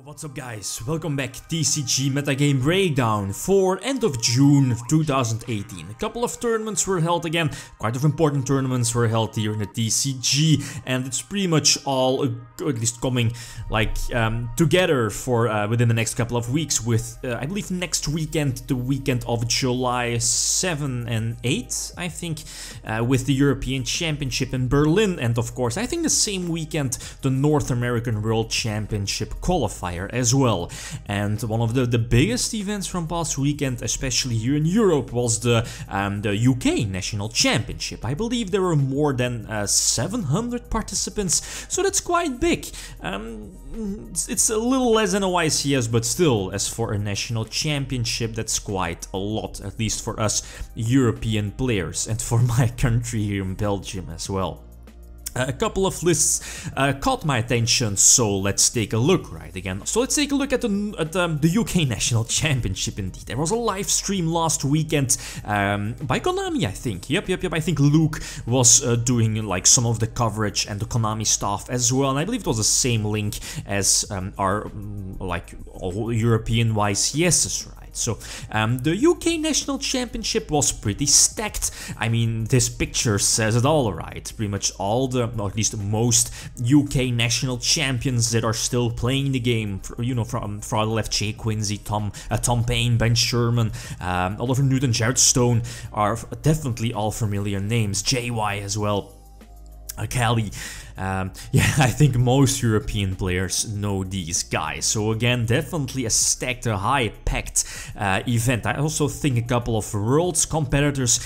What's up guys, welcome back. TCG Metagame Breakdown for end of June 2018. A couple of tournaments were held again, quite of important tournaments were held here in the TCG, and it's pretty much all, at least coming like together for within the next couple of weeks with, I believe next weekend, the weekend of July 7 and 8, I think, with the European Championship in Berlin, and of course I think the same weekend the North American World Championship qualifier as well. And one of the biggest events from past weekend, especially here in Europe, was the UK National Championship. I believe there were more than 700 participants, so that's quite big. It's a little less than a YCS, but still, as for a national championship, that's quite a lot, at least for us European players, and for my country here in Belgium as well. A couple of lists caught my attention, so let's take a look right again. So let's take a look at the UK National Championship indeed. There was a live stream last weekend by Konami, I think. Yep, I think Luke was doing like some of the coverage and the Konami staff as well. And I believe it was the same link as our like all European YCSs, right? So the UK National Championship was pretty stacked. I mean, this picture says it all, right? Pretty much all the, or at least most UK national champions that are still playing the game. You know, from far left, Jay Quincy, Tom Payne, Ben Sherman, Oliver Newton, Jared Stone are definitely all familiar names. JY as well. Kelly. Yeah, I think most European players know these guys. So again, definitely a stacked, high-packed event. I also think a couple of Worlds competitors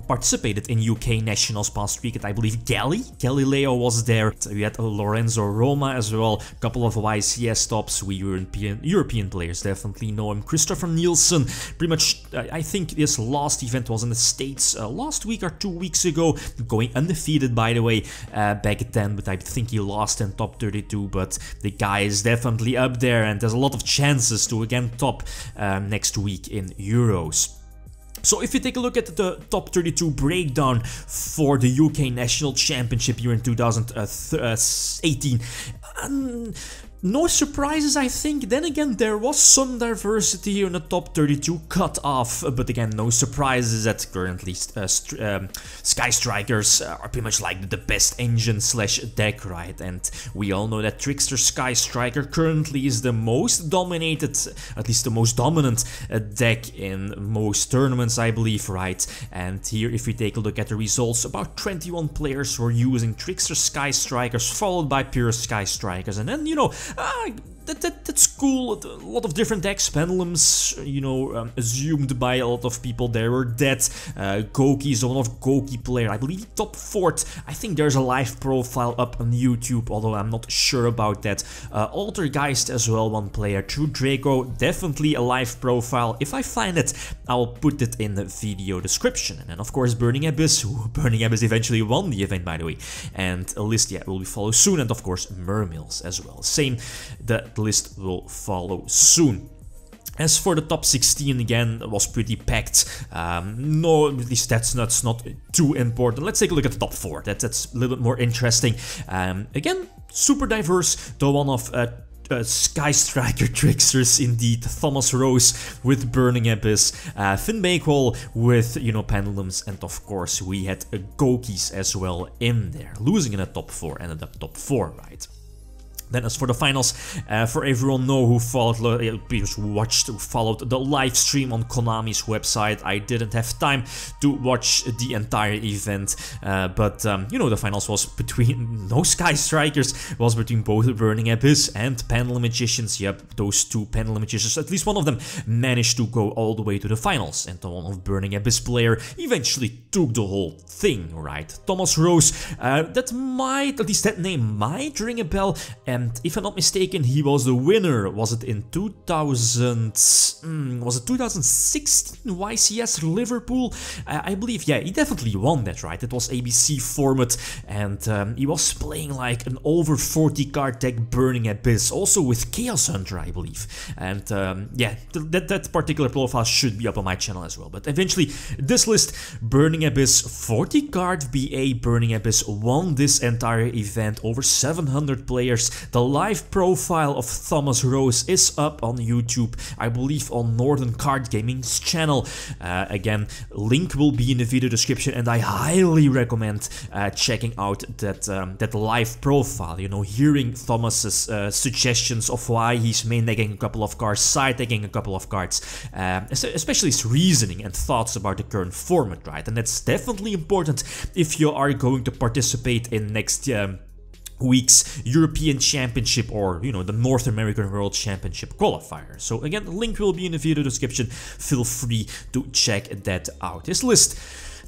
participated in UK Nationals past weekend. I believe Galileo was there. We had Lorenzo Roma as well. A couple of YCS tops. We European players definitely know him. Christopher Nielsen. Pretty much, I think this last event was in the States last week or 2 weeks ago. Going undefeated, by the way, back then, but I think he lost in top 32, but the guy is definitely up there, and there's a lot of chances to again top next week in Euros. So if you take a look at the top 32 breakdown for the UK National Championship here in 2018, no surprises, I think. Then again, there was some diversity here in the top 32 cut-off, but again, no surprises that currently Sky Strikers are pretty much like the best engine slash deck, right? And we all know that Trickster Sky Striker currently is the most dominated, at least the most dominant deck in most tournaments, I believe, right? And here, if we take a look at the results, about 21 players were using Trickster Sky Strikers, followed by Pure Sky Strikers, and then, you know, that's cool. A lot of different decks. Pendulums, you know, assumed by a lot of people there were dead. Goki is one of Goki player. I believe top 4th. I think there's a live profile up on YouTube, although I'm not sure about that. Altergeist as well, one player. True Draco, definitely a live profile. If I find it, I'll put it in the video description. And then of course Burning Abyss. Burning Abyss eventually won the event, by the way. And a list, yeah, will be followed soon. And of course Mermails as well. Same. The list will follow soon. As for the top 16, again, it was pretty packed. No, at least that's not too important. Let's take a look at the top 4. That's a little bit more interesting. Again, super diverse. The one of Sky Striker Tricksters indeed. Thomas Rose with Burning Abyss, Finn Bakewell with, you know, Pendulums, and of course we had Gokis as well in there, losing in the top 4, ended up top 4, right? Then as for the finals, for everyone who followed, who followed the live stream on Konami's website, I didn't have time to watch the entire event, but you know, the finals was between, no Sky Strikers, was between both Burning Abyss and Pendulum Magicians. Yep, those two Pendulum Magicians, at least one of them managed to go all the way to the finals, and the one of Burning Abyss player eventually took the whole thing, right? Thomas Rose, that might, at least that name might ring a bell. And if I'm not mistaken, he was the winner. Was it in 2000? Was it 2016 YCS Liverpool? I believe, yeah, he definitely won that, right? It was ABC format, and he was playing like an over 40 card deck Burning Abyss, also with Chaos Hunter, I believe. And yeah, that particular profile should be up on my channel as well. But eventually, this list, Burning Abyss, 40 card BA Burning Abyss, won this entire event. Over 700 players the live profile of Thomas Rose is up on YouTube, I believe on Northern Card Gaming's channel. Again, link will be in the video description, and I highly recommend checking out that live profile, you know, hearing Thomas's suggestions of why he's main decking a couple of cards, side decking a couple of cards, especially his reasoning and thoughts about the current format, right? And that's definitely important if you are going to participate in next week's European Championship, or, you know, the North American World Championship qualifier. So again, the link will be in the video description. Feel free to check that out. This list,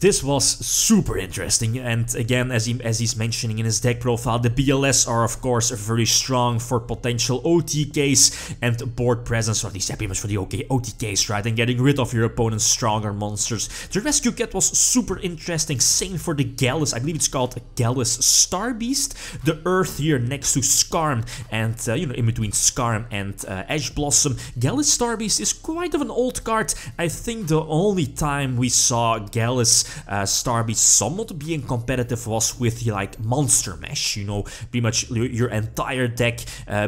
this was super interesting, and again, as he's mentioning in his deck profile, the BLS are of course very strong for potential OTKs and board presence, or at least pretty much for the OTKs, right, and getting rid of your opponent's stronger monsters. The Rescue Cat was super interesting, same for the Gallis, I believe it's called Gallis Star Beast, the Earth here next to Skarm, and you know, in between Skarm and Ash Blossom. Gallis Star Beast is quite of an old card. I think the only time we saw Gallis Star Beast somewhat being competitive was with like Monster Mash, you know, pretty much your entire deck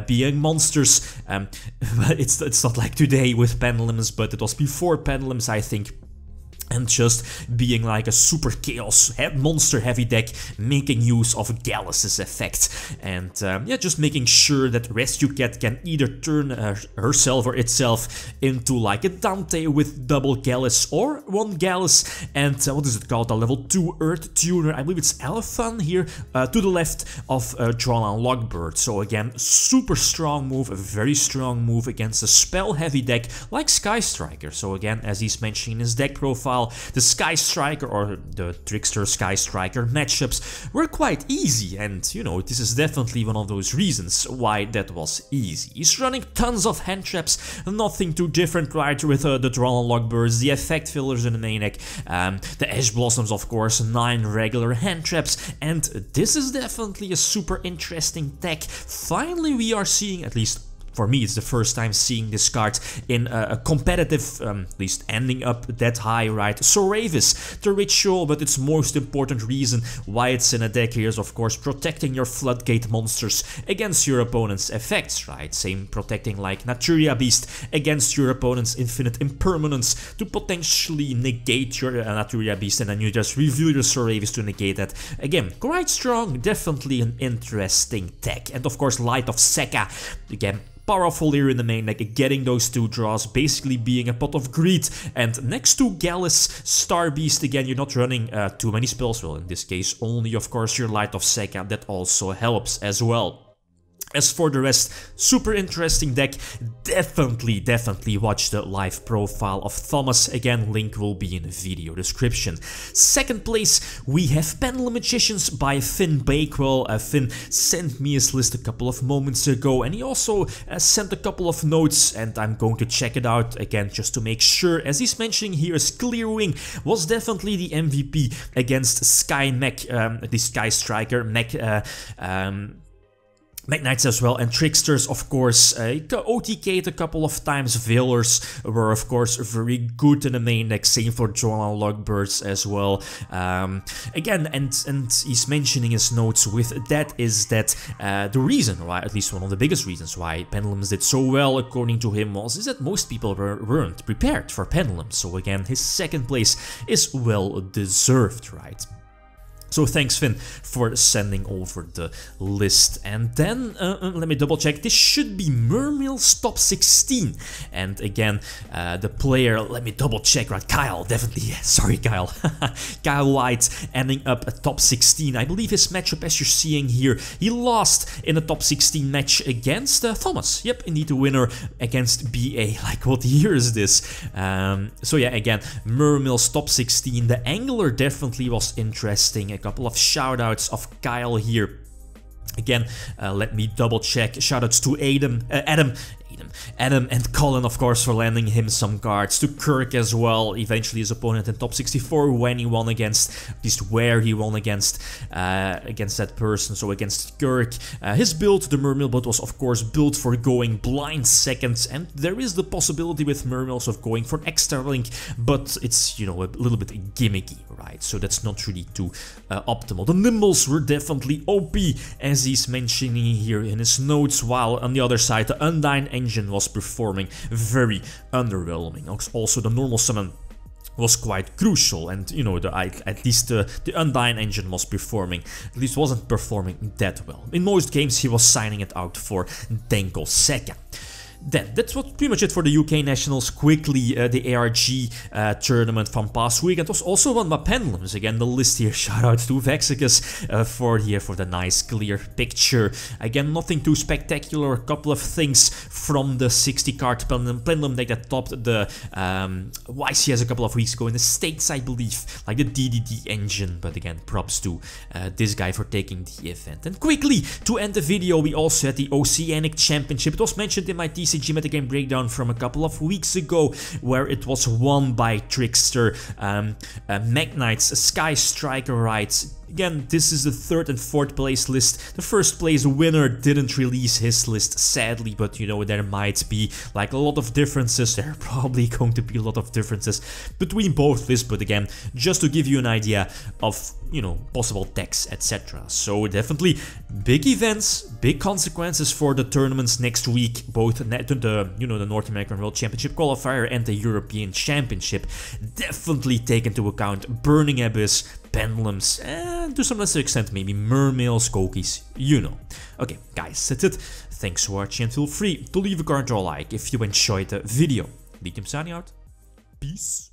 being monsters. But it's not like today with Pendulums, but it was before Pendulums, I think. And just being like a super chaos monster heavy deck, making use of Gallis's effect, and yeah, just making sure that Rescue Cat can either turn herself or itself into like a Dante with double Gallis or one Gallis, and what is it called, a level 2 Earth Tuner, I believe it's Elephant here, to the left of Drawn Logbird. So again, super strong move, a very strong move against a spell heavy deck like Sky Striker. So again, as he's mentioning in his deck profile, the Sky Striker or the Trickster Sky Striker matchups were quite easy, and you know, this is definitely one of those reasons why that was easy. He's running tons of hand traps, nothing too different, right, with the Drawn Logbirds, the effect fillers in the main deck, the Ash Blossoms, of course, 9 regular hand traps, and this is definitely a super interesting deck. Finally, we are seeing, at least for me, it's the first time seeing this card in a competitive, at least ending up that high, right? Soravis, the ritual, but its most important reason why it's in a deck here is, of course, protecting your floodgate monsters against your opponent's effects, right? Same protecting like Naturia Beast against your opponent's infinite impermanence to potentially negate your Naturia Beast, and then you just reveal your Soravis to negate that. Again, quite strong, definitely an interesting deck. And of course, Light of Sekka, again, powerful here in the main deck, getting those 2 draws, basically being a pot of greed. And next to Gallis Star Beast, again, you're not running too many spells, well, in this case, only, of course, your Light of Sekka, that also helps as well. As for the rest, super interesting deck. Definitely watch the live profile of Thomas. Again, link will be in the video description. Second place, we have Pendulum Magicians by Finn Bakewell. Finn sent me his list a couple of moments ago, and he also sent a couple of notes, and I'm going to check it out again just to make sure. As he's mentioning here, Clearwing was definitely the MVP against Sky Mech, the Sky Striker Mech, Knights as well, and Tricksters, of course, OTK'd a couple of times. Veilers were, of course, very good in the main deck, same for Drawn Logbirds as well. Again, and he's mentioning his notes with that is that the reason why, at least one of the biggest reasons why Pendulums did so well, according to him, is that most people weren't prepared for Pendulums. So again, his second place is well deserved, right? So thanks, Finn, for sending over the list. And then, let me double check, this should be Mermails top 16. And again, the player, let me double check, right, Kyle, definitely, sorry Kyle, Kyle White ending up at top 16. I believe his matchup, as you're seeing here, he lost in a top 16 match against Thomas. Yep, indeed the winner against BA, like what year is this? So yeah, again, Mermails top 16, the Angler definitely was interesting. A couple of shoutouts of Kyle here. Again, let me double check. Shoutouts to Adam, Adam and Colin, of course, for lending him some cards, to Kirk as well, eventually his opponent in top 64 when he won against, at least where he won against that person, so against Kirk. His build, the Mermail build, was of course built for going blind seconds, and there is the possibility with Mermails of going for extra link, but it's, you know, a little bit gimmicky, right? So that's not really too optimal. The Nimbles were definitely OP, as he's mentioning here in his notes, while on the other side the Undyne engine was performing very underwhelming. Also the normal summon was quite crucial, and you know, at least the Undyne engine was performing, at least wasn't performing that well. In most games he was signing it out for Denko Seka. Then, that's pretty much it for the UK Nationals. Quickly, the ARG tournament from past weekend was also won by Pendulums. Again, the list here, shout out to Vexicus for the nice clear picture. Again, nothing too spectacular, a couple of things from the 60 card Pendulum deck that topped the YCS a couple of weeks ago in the States, I believe, like the DDD engine, but again, props to this guy for taking the event. And quickly, to end the video, we also had the Oceanic Championship. It was mentioned in my TCG Metagame breakdown from a couple of weeks ago, where it was won by Trickster, Magnites, Sky Striker Rides. Again, this is the 3rd and 4th place list. The 1st place winner didn't release his list, sadly, but you know, there might be like a lot of differences. There are probably going to be a lot of differences between both lists, but again, just to give you an idea of, you know, possible decks, etc. So definitely big events, big consequences for the tournaments next week, both the North American World Championship qualifier and the European Championship. Definitely take into account Burning Abyss, Pendulums, and to some lesser extent maybe Mermails, Kokis, you know. Okay, guys, that's it. Thanks for watching, and feel free to leave a comment or a like if you enjoyed the video. Lithium signing out. Peace.